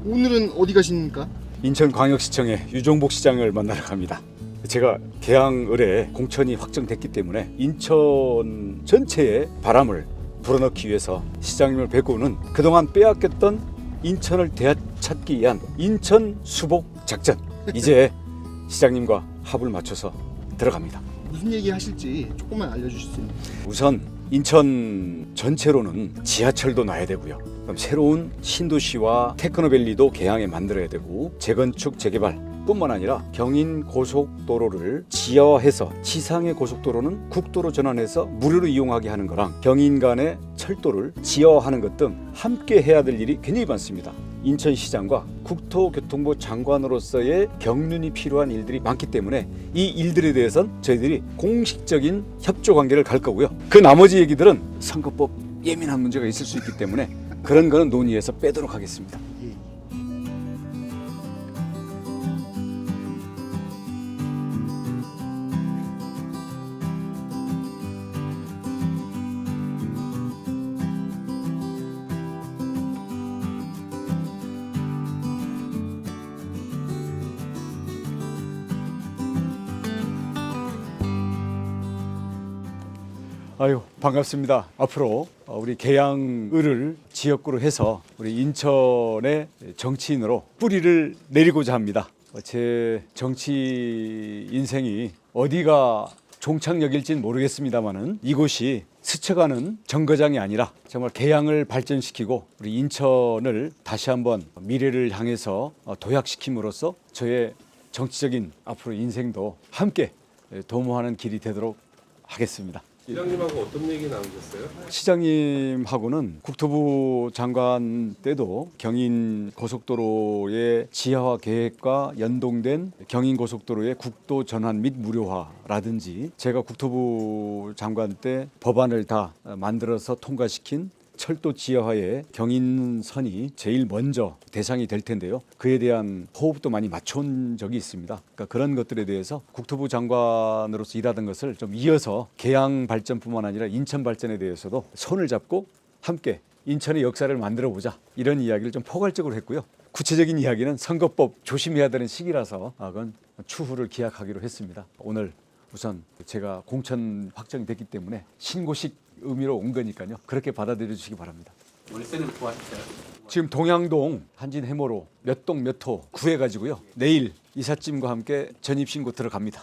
오늘은 어디 가십니까? 인천광역시청의 유종복 시장을 만나러 갑니다. 제가 개항을에 공천이 확정됐기 때문에 인천 전체에 바람을 불어넣기 위해서 시장님을 뵙고는 그동안 빼앗겼던 인천을 되찾기 위한 인천 수복 작전, 이제 시장님과 합을 맞춰서 들어갑니다. 무슨 얘기 하실지 조금만 알려주실 수 있나요? 우선 인천 전체로는 지하철도 놔야 되고요. 그럼 새로운 신도시와 테크노밸리도 개항에 만들어야 되고, 재건축 재개발 뿐만 아니라 경인 고속도로를 지하화해서 지상의 고속도로는 국도로 전환해서 무료로 이용하게 하는 거랑 경인 간의 철도를 지하화하는 것 등 함께 해야 될 일이 굉장히 많습니다. 인천시장과 국토교통부 장관으로서의 경륜이 필요한 일들이 많기 때문에 이 일들에 대해서는 저희들이 공식적인 협조 관계를 갈 거고요. 그 나머지 얘기들은 선거법 예민한 문제가 있을 수 있기 때문에 그런 거는 논의해서 빼도록 하겠습니다. 아유, 반갑습니다. 앞으로 우리 계양을을 지역구로 해서 우리 인천의 정치인으로 뿌리를 내리고자 합니다. 제 정치 인생이 어디가 종착역일지는 모르겠습니다만은 이곳이 스쳐가는 정거장이 아니라 정말 계양을 발전시키고 우리 인천을 다시 한번 미래를 향해서 도약시킴으로써 저의 정치적인 앞으로 인생도 함께 도모하는 길이 되도록 하겠습니다. 시장님하고 어떤 얘기 나누셨어요? 시장님하고는 국토부 장관 때도 경인 고속도로의 지하화 계획과 연동된 경인 고속도로의 국도 전환 및 무료화라든지, 제가 국토부 장관 때 법안을 다 만들어서 통과시킨 철도 지하화의 경인선이 제일 먼저 대상이 될 텐데요. 그에 대한 호흡도 많이 맞춰온 적이 있습니다. 그러니까 그런 것들에 대해서 국토부 장관으로서 일하던 것을 좀 이어서 계양 발전뿐만 아니라 인천 발전에 대해서도 손을 잡고 함께 인천의 역사를 만들어 보자, 이런 이야기를 좀 포괄적으로 했고요. 구체적인 이야기는 선거법 조심해야 되는 시기라서 그건 추후를 기약하기로 했습니다. 오늘 우선 제가 공천 확정이 됐기 때문에 신고식 의미로 온 거니까요. 그렇게 받아들여 주시기 바랍니다. 월세는 구하셨어요? 지금 동양동 한진 해모로 몇 동 몇 호 구해가지고요. 내일 이삿짐과 함께 전입신고 들어갑니다.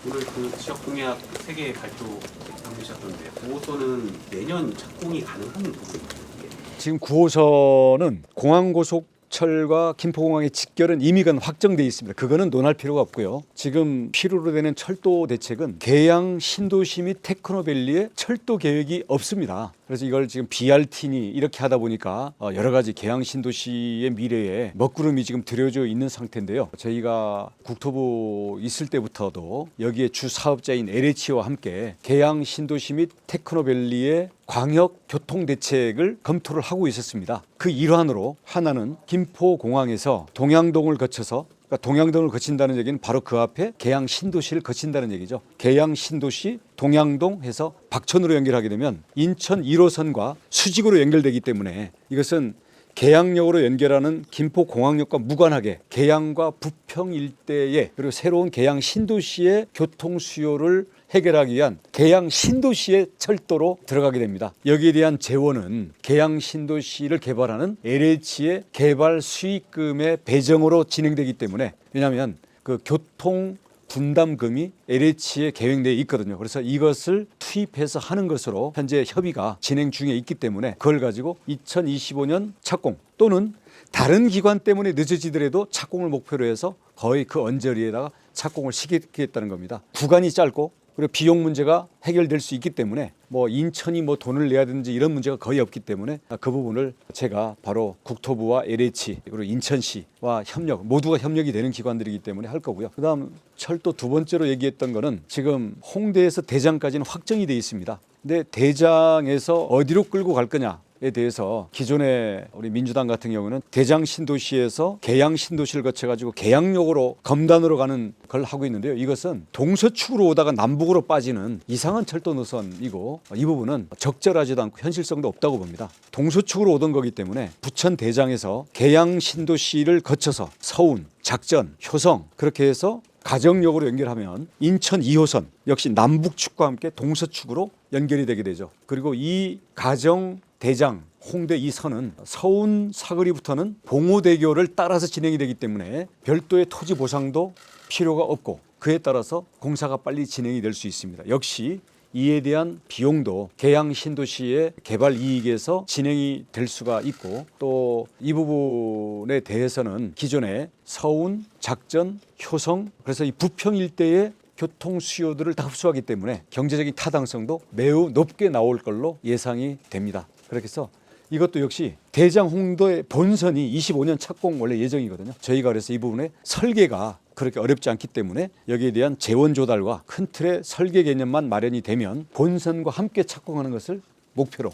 오늘 그 지역 공약 3개 발표 남기셨던데 9호선은 내년 착공이 가능한 부분인가요? 지금 9호선은 공항고속철과 김포공항의 직결은 이미 확정돼 있습니다. 그거는 논할 필요가 없고요. 지금 필요로 되는 철도 대책은 계양 신도시 및 테크노밸리의 철도 계획이 없습니다. 그래서 이걸 지금 BRT니 이렇게 하다 보니까 여러 가지 계양 신도시의 미래에 먹구름이 지금 들여져 있는 상태인데요. 저희가 국토부 있을 때부터도 여기에 주 사업자인 LH와 함께 계양 신도시 및 테크노밸리의 광역 교통 대책을 검토를 하고 있었습니다. 그 일환으로 하나는 김포공항에서 동양동을 거쳐서, 그러니까 동양동을 거친다는 얘기는 바로 그 앞에 계양 신도시를 거친다는 얘기죠. 계양 신도시 동양동 해서 박천으로 연결하게 되면 인천 1호선과 수직으로 연결되기 때문에 이것은 계양역으로 연결하는 김포공항역과 무관하게 계양과 부평 일대에, 그리고 새로운 계양 신도시의 교통 수요를 해결하기 위한 계양 신도시의 철도로 들어가게 됩니다. 여기에 대한 재원은 계양 신도시를 개발하는 LH의 개발 수익금의 배정으로 진행되기 때문에, 왜냐하면 그 교통 분담금이 LH의 계획 내에 있거든요. 그래서 이것을 투입해서 하는 것으로 현재 협의가 진행 중에 있기 때문에 그걸 가지고 2025년 착공, 또는 다른 기관 때문에 늦어지더라도 착공을 목표로 해서 거의 그 언저리에다가 착공을 시키겠다는 겁니다. 구간이 짧고 그리고 비용 문제가 해결될 수 있기 때문에 인천이 돈을 내야 되는지 이런 문제가 거의 없기 때문에 그 부분을 제가 바로 국토부와 LH 그리고 인천시와 협력, 모두가 협력이 되는 기관들이기 때문에 할 거고요. 그다음 철도 두 번째로 얘기했던 거는 지금 홍대에서 대장까지는 확정이 돼 있습니다. 근데 대장에서 어디로 끌고 갈 거냐, 대해서 기존에 우리 민주당 같은 경우는 대장 신도시에서 계양 신도시를 거쳐가지고 계양역으로 검단으로 가는 걸 하고 있는데요. 이것은 동서축으로 오다가 남북으로 빠지는 이상한 철도 노선이고 이 부분은 적절하지도 않고 현실성도 없다고 봅니다. 동서축으로 오던 거기 때문에 부천 대장에서 계양 신도시를 거쳐서 서운, 작전, 효성 그렇게 해서 가정역으로 연결하면 인천 2호선 역시 남북축과 함께 동서축으로 연결이 되게 되죠. 그리고 이 가정, 대장, 홍대 이 선은 서운 사거리부터는 봉오대교를 따라서 진행이 되기 때문에 별도의 토지 보상도 필요가 없고 그에 따라서 공사가 빨리 진행이 될 수 있습니다. 역시 이에 대한 비용도 계양 신도시의 개발 이익에서 진행이 될 수가 있고 또 이 부분에 대해서는 기존에 서운, 작전, 효성 그래서 이 부평 일대의 교통 수요들을 다 흡수하기 때문에 경제적인 타당성도 매우 높게 나올 걸로 예상이 됩니다. 그렇게 해서 이것도 역시 대장 홍도의 본선이 25년 착공 원래 예정이거든요. 저희가 그래서 이 부분에 설계가 그렇게 어렵지 않기 때문에 여기에 대한 재원 조달과 큰 틀의 설계 개념만 마련이 되면 본선과 함께 착공하는 것을 목표로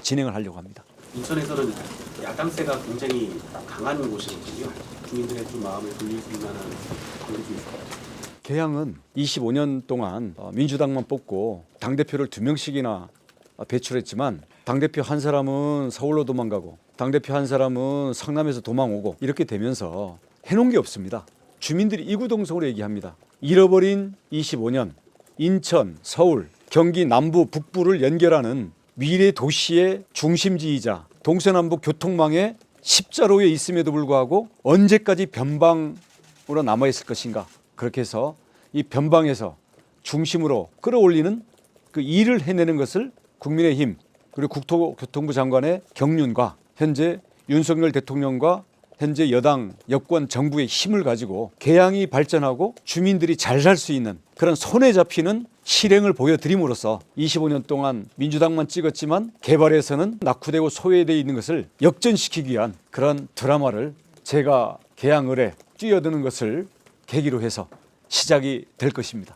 진행을 하려고 합니다. 인천에서는 야당세가 굉장히 강한 곳이거든요. 주민들의 좀 마음을 돌릴 수 있는 방법이 있을까요? 계양은 25년 동안 민주당만 뽑고 당대표를 2명씩이나 배출했지만 당대표 한 사람은 서울로 도망가고 당대표 한 사람은 성남에서 도망오고 이렇게 되면서 해놓은 게 없습니다. 주민들이 이구동성으로 얘기합니다. 잃어버린 25년 인천, 서울, 경기 남부, 북부를 연결하는 미래 도시의 중심지이자 동서남북 교통망의 십자로에 있음에도 불구하고 언제까지 변방으로 남아있을 것인가. 그렇게 해서 이 변방에서 중심으로 끌어올리는 그 일을 해내는 것을 국민의힘 그리고 국토교통부 장관의 경륜과 현재 윤석열 대통령과 현재 여당 여권 정부의 힘을 가지고 계양이 발전하고 주민들이 잘 살 수 있는 그런 손에 잡히는 실행을 보여드림으로써 25년 동안 민주당만 찍었지만 개발에서는 낙후되고 소외되어 있는 것을 역전시키기 위한 그런 드라마를 제가 계양을에 뛰어드는 것을 계기로 해서 시작이 될 것입니다.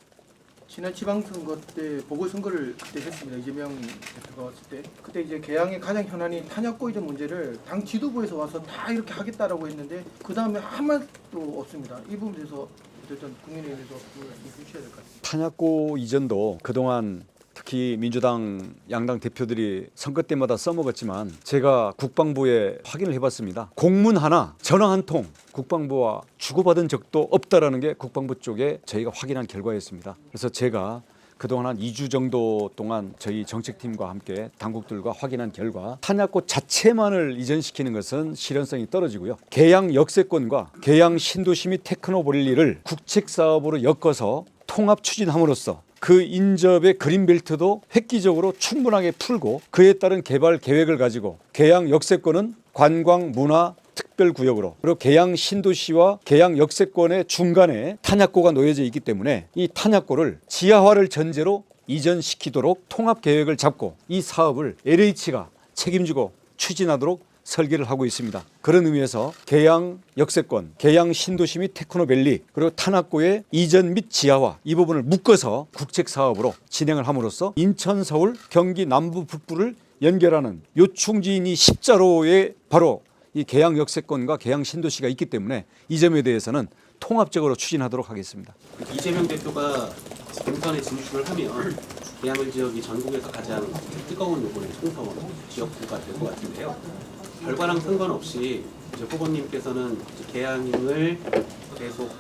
지난 지방선거 때 보궐선거를 그때 했습니다. 이재명 대표가 왔을 때 그때 이제 계양의 가장 현안이 탄약고의전 문제를 당 지도부에서 와서 다 이렇게 하겠다라고 했는데 그 다음에 한 말도 없습니다. 이 부분에 대해서 어쨌든 국민의힘에서 말씀 주셔야 될 것 같습니다. 탄약고 이전도 그동안 특히 민주당 양당 대표들이 선거 때마다 써먹었지만 제가 국방부에 확인을 해봤습니다. 공문 하나, 전화 한 통 국방부와 주고받은 적도 없다라는 게 국방부 쪽에 저희가 확인한 결과였습니다. 그래서 제가 그동안 한 2주 정도 동안 저희 정책팀과 함께 당국들과 확인한 결과 탄약고 자체만을 이전시키는 것은 실현성이 떨어지고요. 계양 역세권과 계양 신도시 및 테크노밸리를 국책사업으로 엮어서 통합 추진함으로써 그 인접의 그린벨트도 획기적으로 충분하게 풀고 그에 따른 개발 계획을 가지고 계양 역세권은 관광 문화 특별구역으로 그리고 계양 신도시와 계양 역세권의 중간에 탄약고가 놓여져 있기 때문에 이 탄약고를 지하화를 전제로 이전시키도록 통합 계획을 잡고 이 사업을 LH가 책임지고 추진하도록 설계를 하고 있습니다. 그런 의미에서 계양 역세권, 계양 신도시 및 테크노밸리 그리고 탄약고의 이전 및 지하화 이 부분을 묶어서 국책 사업으로 진행을 함으로써 인천, 서울, 경기 남부, 북부를 연결하는 요충지인 이 십자로에 바로 이 계양 역세권과 계양 신도시가 있기 때문에 이 점에 대해서는 통합적으로 추진하도록 하겠습니다. 이재명 대표가 경선에 진출을 하면 계양을 지역이 전국에서 가장 뜨거운 요번에 총선 지역구가 될 것 같은데요. 결과랑 상관없이 이제 후보님께서는 계양을 계속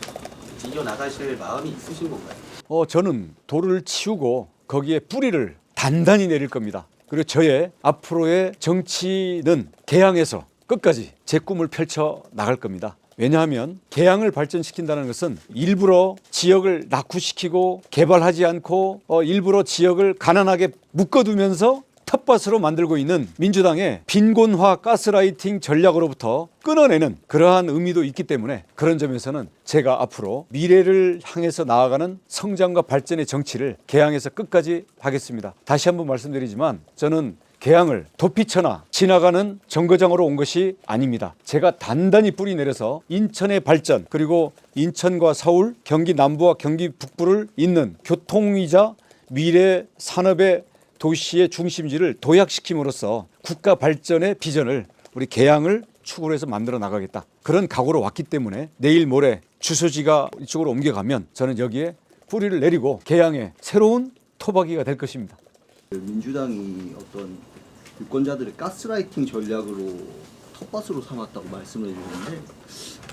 이어나가실 마음이 있으신 건가요? 저는 돌을 치우고 거기에 뿌리를 단단히 내릴 겁니다. 그리고 저의 앞으로의 정치는 계양에서 끝까지 제 꿈을 펼쳐 나갈 겁니다. 왜냐하면 계양을 발전시킨다는 것은 일부러 지역을 낙후시키고 개발하지 않고 일부러 지역을 가난하게 묶어두면서 텃밭으로 만들고 있는 민주당의 빈곤화 가스라이팅 전략으로부터 끊어내는 그러한 의미도 있기 때문에 그런 점에서는 제가 앞으로 미래를 향해서 나아가는 성장과 발전의 정치를 계양에서 끝까지 하겠습니다. 다시 한번 말씀드리지만 저는 계양을 도피처나 지나가는 정거장으로 온 것이 아닙니다. 제가 단단히 뿌리 내려서 인천의 발전 그리고 인천과 서울, 경기 남부와 경기 북부를 잇는 교통이자 미래 산업의 도시의 중심지를 도약시킴으로써 국가 발전의 비전을 우리 계양을 축으로 해서 만들어 나가겠다. 그런 각오로 왔기 때문에 내일 모레 주소지가 이쪽으로 옮겨가면 저는 여기에 뿌리를 내리고 계양의 새로운 토박이가 될 것입니다. 민주당이 어떤 유권자들의 가스라이팅 전략으로 텃밭으로 삼았다고 말씀을 해주셨는데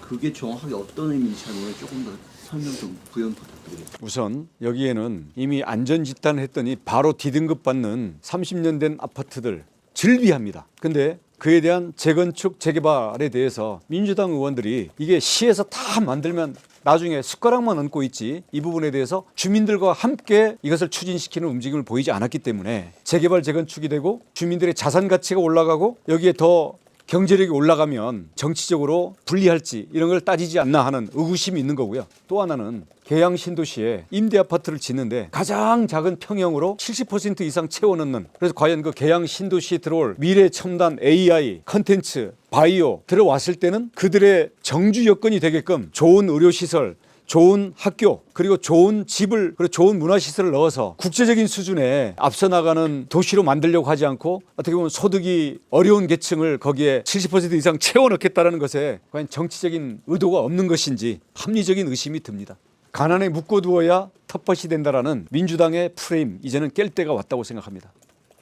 그게 정확하게 어떤 의미인지 잘 모르겠는데 조금 더 설명 좀 부연 부탁드리겠습니다. 우선 여기에는 이미 안전진단을 했더니 바로 D등급 받는 30년 된 아파트들 즐비합니다. 근데 그에 대한 재건축 재개발에 대해서 민주당 의원들이 이게 시에서 다 만들면 나중에 숟가락만 얹고 있지 이 부분에 대해서 주민들과 함께 이것을 추진시키는 움직임을 보이지 않았기 때문에 재개발 재건축이 되고 주민들의 자산 가치가 올라가고 여기에 더 경제력이 올라가면 정치적으로 불리할지 이런 걸 따지지 않나 하는 의구심이 있는 거고요. 또 하나는 계양 신도시에 임대 아파트를 짓는데 가장 작은 평형으로 70% 이상 채워넣는, 그래서 과연 그 계양 신도시에 들어올 미래 첨단 AI, 컨텐츠, 바이오 들어왔을 때는 그들의 정주 여건이 되게끔 좋은 의료시설, 좋은 학교, 그리고 좋은 집을, 그리고 좋은 문화시설을 넣어서 국제적인 수준에 앞서 나가는 도시로 만들려고 하지 않고 어떻게 보면 소득이 어려운 계층을 거기에 70% 이상 채워넣겠다는 것에 과연 정치적인 의도가 없는 것인지 합리적인 의심이 듭니다. 가난에 묶어두어야 텃밭이 된다라는 민주당의 프레임, 이제는 깰 때가 왔다고 생각합니다.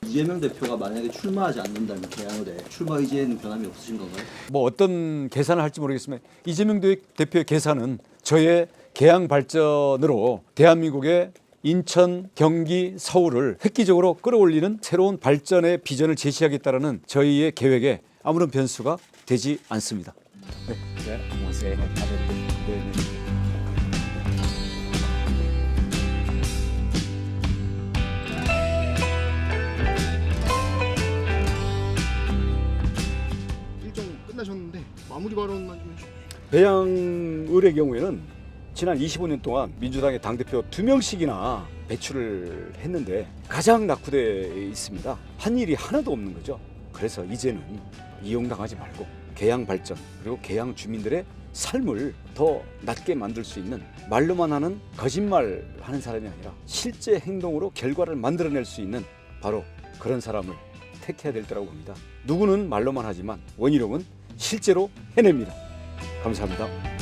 이재명 대표가 만약에 출마하지 않는다면 계양을에 출마 의지에는 변함이 없으신 건가요? 뭐 어떤 계산을 할지 모르겠지만 이재명 대표의 계산은 저의 계양 발전으로 대한민국의 인천, 경기, 서울을 획기적으로 끌어올리는 새로운 발전의 비전을 제시하겠다는 저희의 계획에 아무런 변수가 되지 않습니다. 네, 안녕하세요. 네. 일정 끝나셨는데 마무리 발언만 좀 해주세요. 배양을의 경우에는 지난 25년 동안 민주당의 당대표 2명씩이나 배출을 했는데 가장 낙후되어 있습니다. 한 일이 하나도 없는 거죠. 그래서 이제는 이용당하지 말고 계양 발전 그리고 계양 주민들의 삶을 더 낫게 만들 수 있는, 말로만 하는 거짓말 하는 사람이 아니라 실제 행동으로 결과를 만들어낼 수 있는 바로 그런 사람을 택해야 될 때라고 봅니다. 누구는 말로만 하지만 원희룡은 실제로 해냅니다. 감사합니다.